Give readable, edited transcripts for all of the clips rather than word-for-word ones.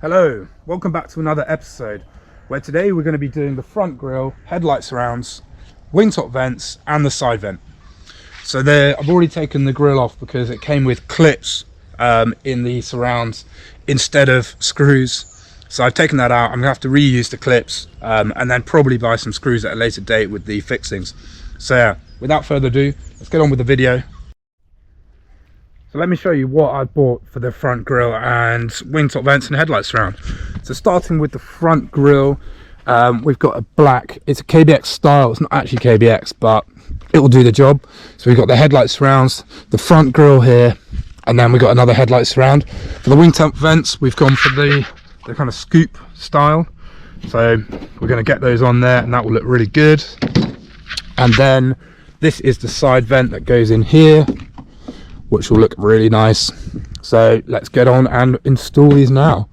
Hello, welcome back to another episode where today we're going to be doing the front grille, headlight surrounds, wingtop vents and the side vent. So there, I've already taken the grille off because it came with clips in the surrounds instead of screws. So I've taken that out. I'm going to have to reuse the clips and then probably buy some screws at a later date with the fixings. So yeah, without further ado, let's get on with the video. So let me show you what I bought for the front grille and wingtop vents and headlight surround. So starting with the front grille, we've got a black, it's a KBX style, it's not actually KBX, but it will do the job. So we've got the headlight surrounds, the front grille here, and then we've got another headlight surround. For the wingtop vents, we've gone for the kind of scoop style. So we're going to get those on there and that will look really good. And then this is the side vent that goes in here, which will look really nice. So let's get on and install these now.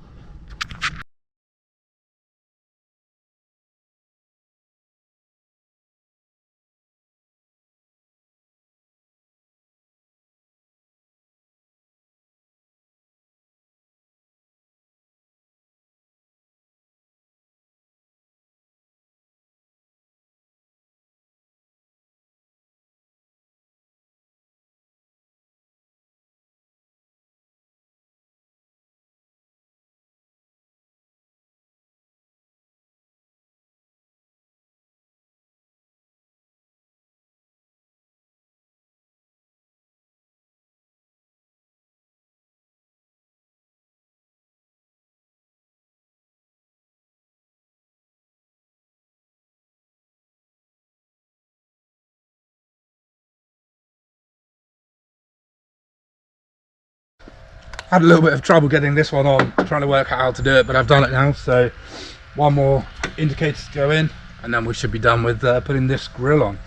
Had a little bit of trouble getting this one on, trying to work out how to do it, but I've done it now. So one more indicator to go in and then we should be done with putting this grille on.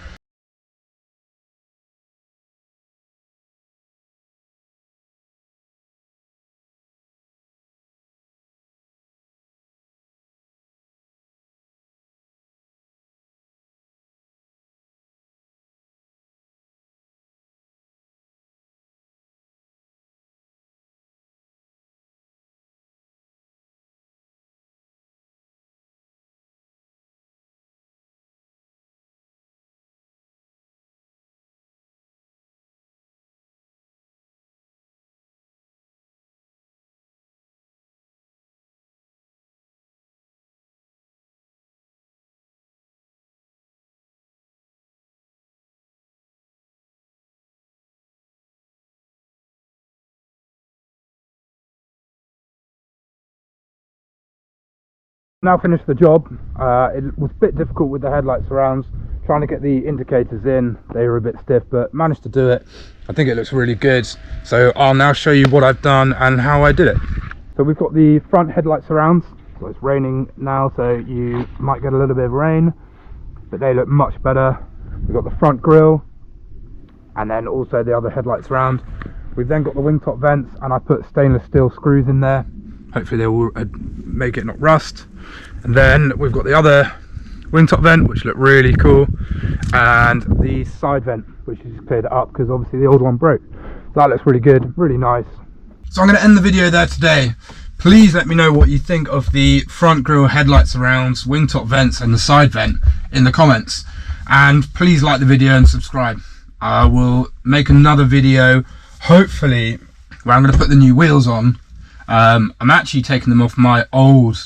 Now finished the job. It was a bit difficult with the headlight surrounds, trying to get the indicators in. They were a bit stiff, but managed to do it. I think it looks really good. So I'll now show you what I've done and how I did it. So we've got the front headlight surrounds. So it's raining now, so you might get a little bit of rain, but they look much better. We've got the front grille and then also the other headlight surround. We've then got the wingtop vents and I put stainless steel screws in there. Hopefully they will make it not rust. And then we've got the other wingtop vent, which look really cool, and the side vent, which is cleared it up because obviously the old one broke. That looks really good, really nice. So I'm going to end the video there today. Please let me know what you think of the front grille, headlight surrounds, wingtop vents and the side vent in the comments. And please like the video and subscribe. I will make another video, hopefully, where I'm going to put the new wheels on. I'm actually taking them off my old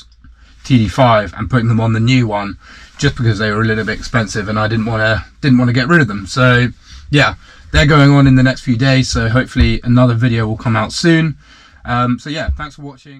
TD5 and putting them on the new one just because they were a little bit expensive and I didn't want to get rid of them. So yeah, they're going on in the next few days, so hopefully another video will come out soon. So yeah, thanks for watching.